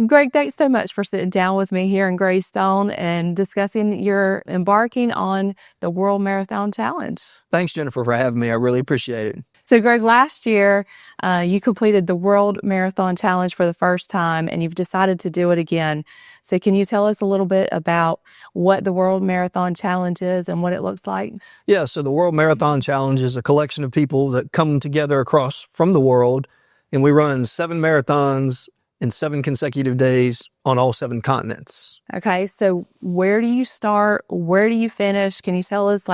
Greg, thanks so much for sitting down with me here in Greystone and discussing your embarking on the World Marathon Challenge. Thanks, Jennifer, for having me. I really appreciate it. So, Greg, last year you completed the World Marathon Challenge for the first time, and you've decided to do it again. So can you tell us a little bit about what the World Marathon Challenge is and what it looks like? Yeah, so the World Marathon Challenge is a collection of people that come together from the world, and we run 7 marathons in 7 consecutive days on all 7 continents. Okay, so where do you start? Where do you finish? Can you tell us,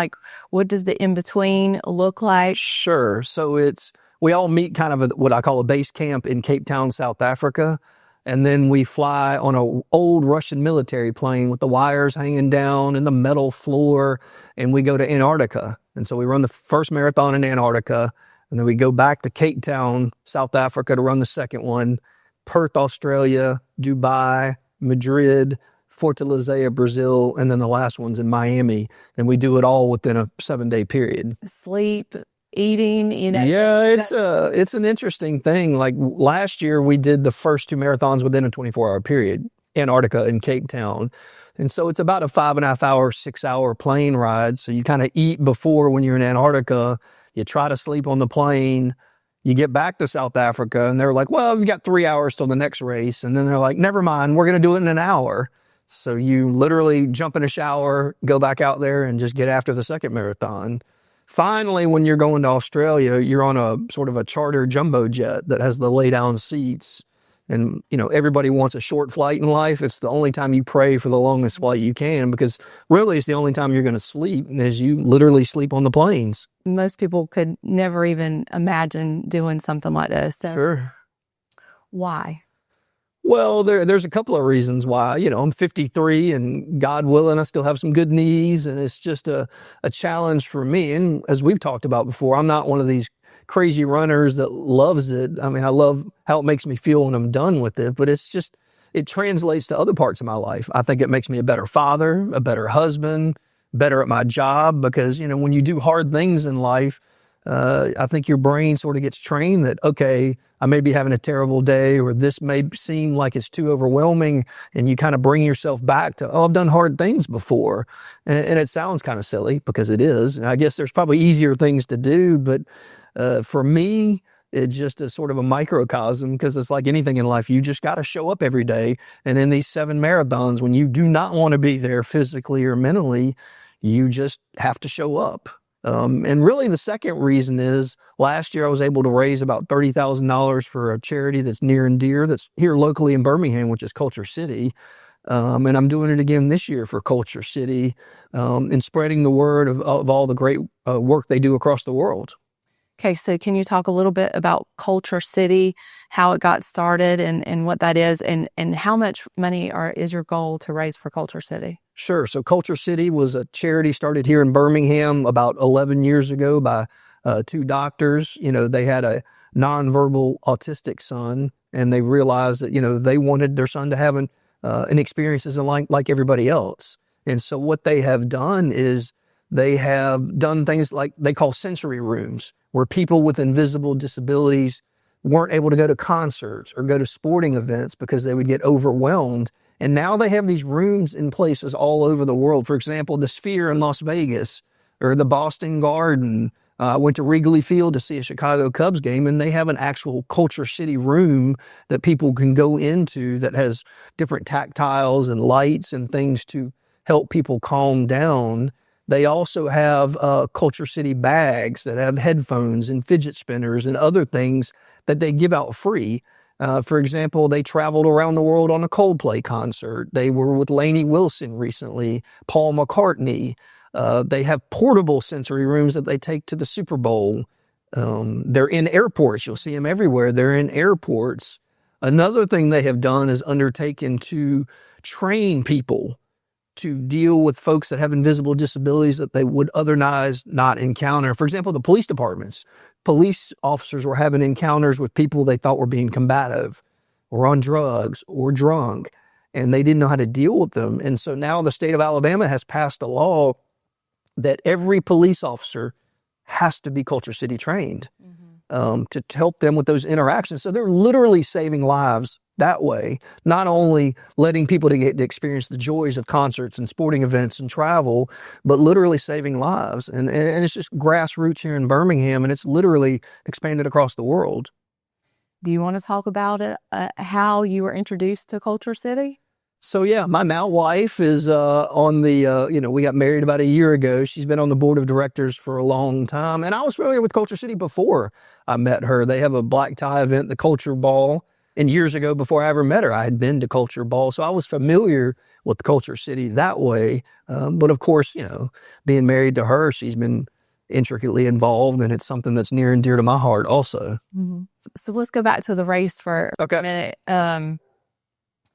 what does the in-between look like? Sure. So we all meet kind of what I call a base camp in Cape Town, South Africa. And then we fly on an old Russian military plane with the wires hanging down and the metal floor, and we go to Antarctica. And so we run the first marathon in Antarctica, and then we go back to Cape Town, South Africa to run the second one. Perth, Australia, Dubai, Madrid, Fortaleza, Brazil, and then the last one's in Miami. And we do it all within a 7-day period. Sleep, eating, Yeah, it's an interesting thing. Like last year, we did the first 2 marathons within a 24-hour period, Antarctica and Cape Town. And so it's about a 5.5 hour, 6-hour plane ride. So you kind of eat before when you're in Antarctica, you try to sleep on the plane. You get back to South Africa and they're like, well, you've got 3 hours till the next race. And then they're like, never mind, we're going to do it in an hour. So you literally jump in a shower, go back out there and just get after the second marathon. Finally, when you're going to Australia, you're on a sort of a charter jumbo jet that has the lay down seats. And, everybody wants a short flight in life. It's the only time you pray for the longest flight you can, because really it's the only time you're going to sleep, as you literally sleep on the planes. Most people could never even imagine doing something like this. So Sure. Why? Well, there's a couple of reasons why. I'm 53 and God willing, I still have some good knees, and it's just a challenge for me. And as we've talked about before, I'm not one of these crazy runners that loves it. I mean, I love how it makes me feel when I'm done with it, but it translates to other parts of my life. I think it makes me a better father, a better husband, better at my job, because, when you do hard things in life, I think your brain sort of gets trained that, okay, I may be having a terrible day, or this may seem like it's too overwhelming, and you kind of bring yourself back to, I've done hard things before. And it sounds kind of silly, because it is. And I guess there's probably easier things to do, but for me, it's just a sort of a microcosm, because it's like anything in life, you just got to show up every day. And in these 7 marathons, when you do not want to be there physically or mentally, you just have to show up. And really the second reason is last year I was able to raise about $30,000 for a charity that's near and dear, that's here locally in Birmingham, which is Culture City. And I'm doing it again this year for Culture City, and spreading the word of all the great work they do across the world. Okay, so can you talk a little bit about Culture City, how it got started and what that is, and how much money is your goal to raise for Culture City? Sure. So Culture City was a charity started here in Birmingham about 11 years ago by 2 doctors. They had a nonverbal autistic son, and they realized that, they wanted their son to have an experiences like everybody else. And so what they have done is they have done things like they call sensory rooms, where people with invisible disabilities weren't able to go to concerts or go to sporting events because they would get overwhelmed. And now they have these rooms in places all over the world. For example, the Sphere in Las Vegas, or the Boston Garden. I went to Wrigley Field to see a Chicago Cubs game, and they have an actual Culture City room that people can go into that has different tactiles and lights and things to help people calm down. They also have Culture City bags that have headphones and fidget spinners and other things that they give out free. For example, they traveled around the world on a Coldplay concert. They were with Lainey Wilson recently, Paul McCartney. They have portable sensory rooms that they take to the Super Bowl. They're in airports. You'll see them everywhere. They're in airports. Another thing they have done is undertaken to train people to deal with folks that have invisible disabilities that they would otherwise not encounter. For example, the police departments. Police officers were having encounters with people they thought were being combative or on drugs or drunk, and they didn't know how to deal with them. And so now the state of Alabama has passed a law that every police officer has to be Culture City trained. Mm-hmm. to help them with those interactions. So they're literally saving lives that way, not only letting people to get to experience the joys of concerts and sporting events and travel, but literally saving lives. And it's just grassroots here in Birmingham, and it's literally expanded across the world. Do you want to talk about it, how you were introduced to Culture City? So yeah, my now wife is on the, we got married about a year ago. She's been on the board of directors for a long time. And I was familiar with Culture City before I met her. They have a black tie event, the Culture Ball. And years ago, before I ever met her, I had been to Culture Ball. So I was familiar with Culture City that way. But of course, being married to her, she's been intricately involved, and it's something that's near and dear to my heart also. Mm-hmm. So let's go back to the race for a minute.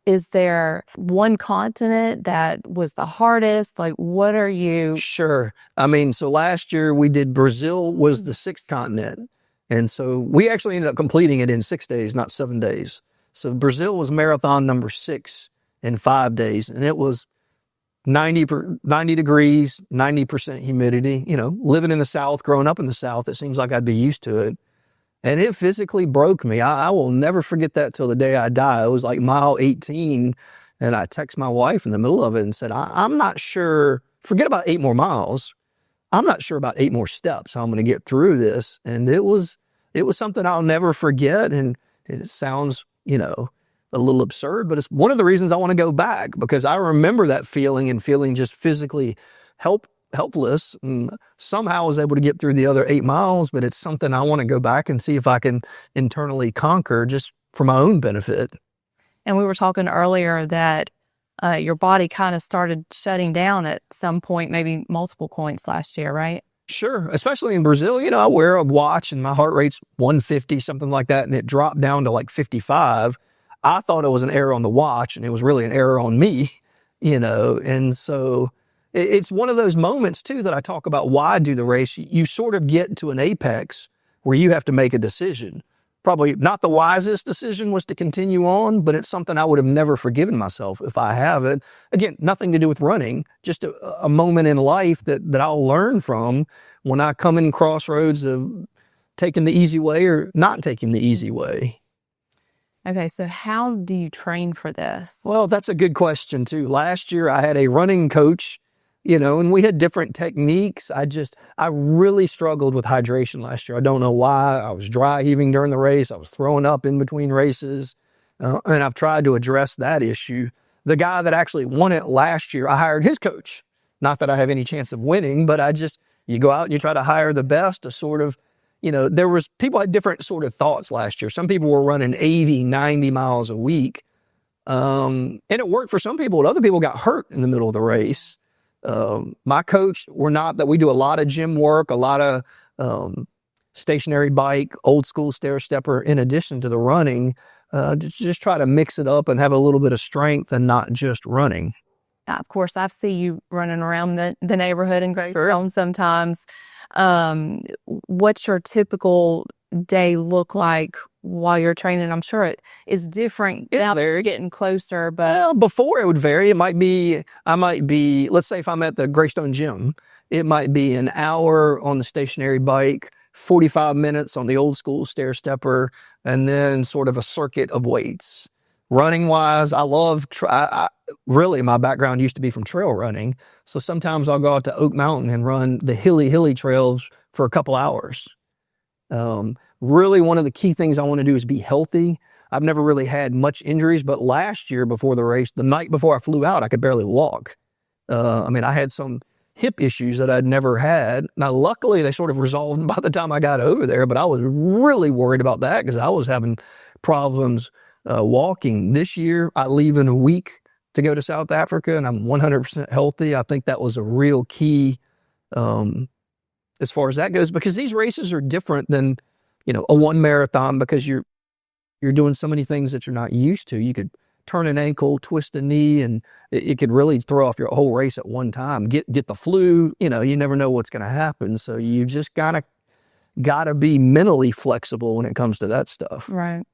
Is there one continent that was the hardest? Like, what are you? Sure. I mean, so last year we did Brazil was the 6th continent. And so we actually ended up completing it in 6 days, not 7 days. So Brazil was marathon number 6 in 5 days. And it was 90 degrees, 90% humidity. Living in the South, growing up in the South, it seems like I'd be used to it. And it physically broke me. I will never forget that till the day I die. It was like mile 18. And I text my wife in the middle of it and said, I'm not sure, forget about 8 more miles. I'm not sure about 8 more steps, how I'm going to get through this. And it was something I'll never forget. And it sounds, a little absurd, but it's one of the reasons I want to go back, because I remember that feeling and feeling just physically helpless. And somehow I was able to get through the other 8 miles, but it's something I want to go back and see if I can internally conquer just for my own benefit. And we were talking earlier that your body kind of started shutting down at some point, maybe multiple points last year, right? Sure. Especially in Brazil, I wear a watch and my heart rate's 150, something like that. And it dropped down to like 55. I thought it was an error on the watch, and it was really an error on me, and so it's one of those moments too that I talk about why I do the race. You sort of get to an apex where you have to make a decision. Probably not the wisest decision was to continue on, but it's something I would have never forgiven myself if I haven't. Again, nothing to do with running, just a moment in life that I'll learn from when I come in crossroads of taking the easy way or not taking the easy way. Okay, so how do you train for this? Well, that's a good question too. Last year I had a running coach, and we had different techniques. I really struggled with hydration last year. I don't know why. I was dry heaving during the race. I was throwing up in between races. And I've tried to address that issue. The guy that actually won it last year, I hired his coach. Not that I have any chance of winning, but you go out and you try to hire the best to sort of, people had different sort of thoughts last year. Some people were running 80, 90 miles a week. And it worked for some people, but other people got hurt in the middle of the race. My coach, we do a lot of gym work, a lot of stationary bike, old school stair stepper, in addition to the running, to just try to mix it up and have a little bit of strength and not just running. Of course, I see you running around the neighborhood in Greystone sometimes. What's your typical day look like while you're training? I'm sure it is different now that you're getting closer, but well, before it would vary. I might be, let's say if I'm at the Greystone gym, it might be an hour on the stationary bike, 45 minutes on the old school stair stepper, and then sort of a circuit of weights. Running wise, I love, really my background used to be from trail running. So sometimes I'll go out to Oak Mountain and run the hilly trails for a couple hours. Really one of the key things I want to do is be healthy. I've never really had much injuries, but last year before the race, the night before I flew out, I could barely walk. I had some hip issues that I'd never had. Now, luckily they sort of resolved by the time I got over there, but I was really worried about that because I was having problems walking. This year, I leave in a week to go to South Africa, and I'm 100% healthy. I think that was a real key as far as that goes, because these races are different than, a one marathon, because you're doing so many things that you're not used to. You could turn an ankle, twist a knee, and it could really throw off your whole race at one time. Get the flu, you never know what's going to happen. So you just gotta be mentally flexible when it comes to that stuff. Right.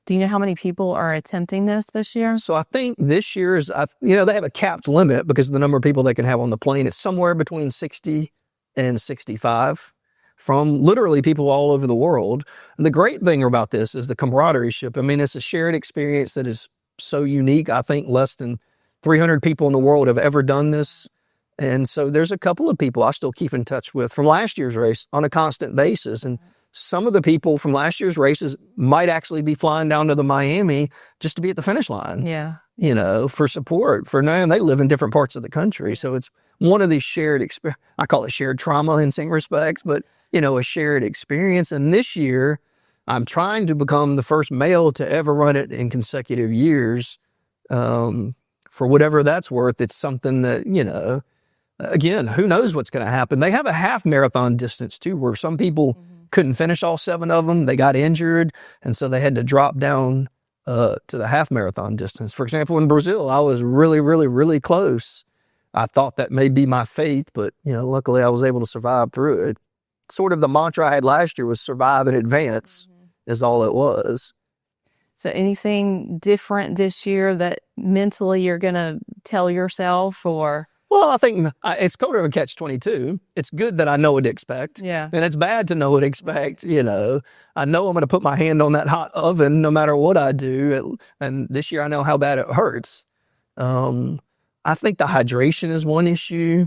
Do you know how many people are attempting this year? So I think this year is, they have a capped limit because of the number of people they can have on the plane. It's somewhere between 60 and 65 from literally people all over the world. And the great thing about this is the camaraderie. I mean, it's a shared experience that is so unique. I think less than 300 people in the world have ever done this. And so there's a couple of people I still keep in touch with from last year's race on a constant basis. And some of the people from last year's races might actually be flying down to the Miami just to be at the finish line. Yeah. You know, for support. For now, they live in different parts of the country. So it's one of these shared I call it shared trauma in some respects, but, you know, a shared experience. And this year, I'm trying to become the first male to ever run it in consecutive years. For whatever that's worth, it's something that, you know, again, who knows what's going to happen. They have a half marathon distance too, where some people couldn't finish all 7 of them. They got injured, and so they had to drop down to the half marathon distance. For example, in Brazil, I was really, really, really close. I thought that may be my fate, but, you know, luckily I was able to survive through it. Sort of the mantra I had last year was survive and advance is all it was. So anything different this year that mentally you're going to tell yourself, or? Well, I think it's kind of a catch-22. It's good that I know what to expect. Yeah. And it's bad to know what to expect, you know. I know I'm going to put my hand on that hot oven no matter what I do. And this year I know how bad it hurts. I think the hydration is one issue.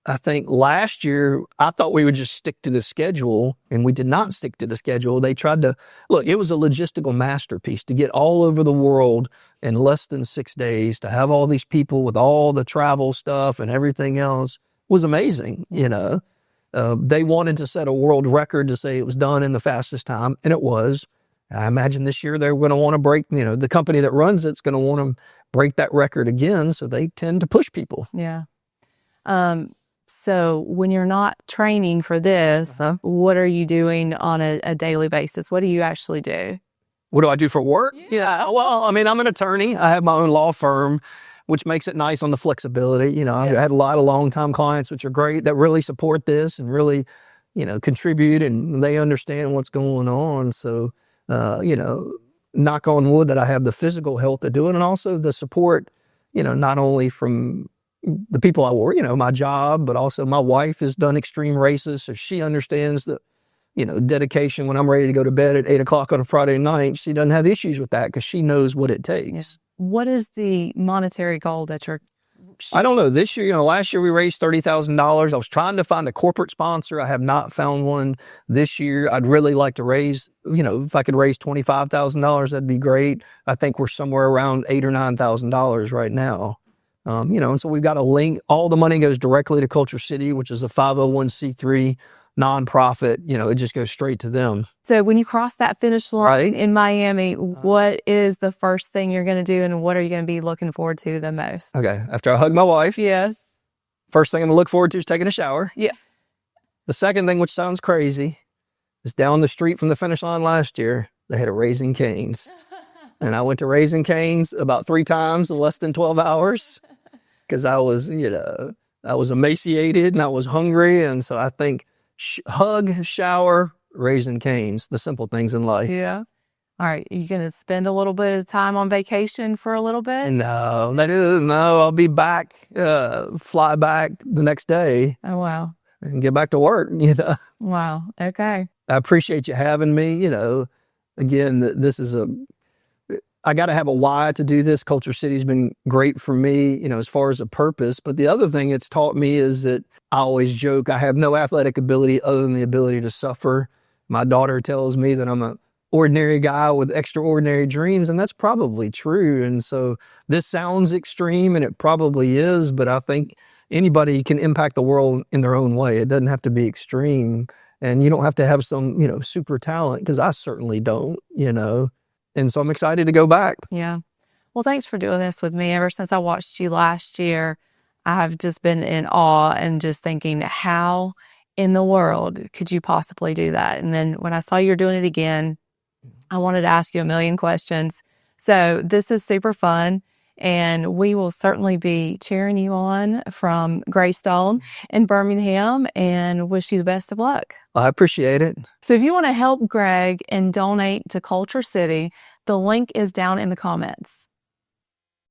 I think last year I thought we would just stick to the schedule, and we did not stick to the schedule. They tried to, look, it was a logistical masterpiece to get all over the world in less than 6 days, to have all these people with all the travel stuff and everything else was amazing. You know, they wanted to set a world record to say it was done in the fastest time, and it was. I imagine this year they're going to want to break, you know, the company that runs it's going to want to break that record again. So they tend to push people. Yeah. So when you're not training for this, what are you doing on a daily basis? What do you actually do? What do I do for work? Yeah. Well, I mean, I'm an attorney. I have my own law firm, which makes it nice on the flexibility. You know, I've had a lot of long-time clients, which are great, that really support this and really, you know, contribute, and they understand what's going on. So, you know, knock on wood that I have the physical health to do it, and also the support, you know, not only from the people I work, you know, my job, but also my wife has done extreme races. So she understands the, you know, dedication when I'm ready to go to bed at 8 o'clock on a Friday night. She doesn't have issues with that because she knows what it takes. Yeah. What is the monetary goal that you're? I don't know. This year, you know, last year we raised $30,000. I was trying to find a corporate sponsor. I have not found one this year. I'd really like to raise, you know, if I could raise $25,000, that'd be great. I think we're somewhere around $8,000 or $9,000 right now. You know, and so we've got a link. All the money goes directly to Culture City, which is a 501c3 nonprofit. You know, it just goes straight to them. So when you cross that finish line in Miami, what is the first thing you're going to do, and what are you going to be looking forward to the most? Okay. After I hug my wife. Yes. First thing I'm going to look forward to is taking a shower. Yeah. The second thing, which sounds crazy, is down the street from the finish line last year, they had a Raising Cane's. And I went to Raising Cane's about 3 times in less than 12 hours. Because I was, you know, I was emaciated and I was hungry. And so I think hug, shower, Raising Cane's, the simple things in life. Yeah. All right. Are you going to spend a little bit of time on vacation for a little bit? No, I'll be back, fly back the next day. Oh, wow. And get back to work, you know. Wow. Okay. I appreciate you having me. You know, again, this is I got to have a why to do this. Culture City's been great for me, you know, as far as a purpose. But the other thing it's taught me is that I always joke, I have no athletic ability other than the ability to suffer. My daughter tells me that I'm an ordinary guy with extraordinary dreams, and that's probably true. And so this sounds extreme, and it probably is, but I think anybody can impact the world in their own way. It doesn't have to be extreme, and you don't have to have some, you know, super talent, because I certainly don't, you know. And so I'm excited to go back. Yeah. Well, thanks for doing this with me. Ever since I watched you last year, I've just been in awe and just thinking, how in the world could you possibly do that? And then when I saw you're doing it again, I wanted to ask you a million questions. So this is super fun. And we will certainly be cheering you on from Greystone in Birmingham, and wish you the best of luck. I appreciate it. So if you want to help Greg and donate to Culture City, the link is down in the comments.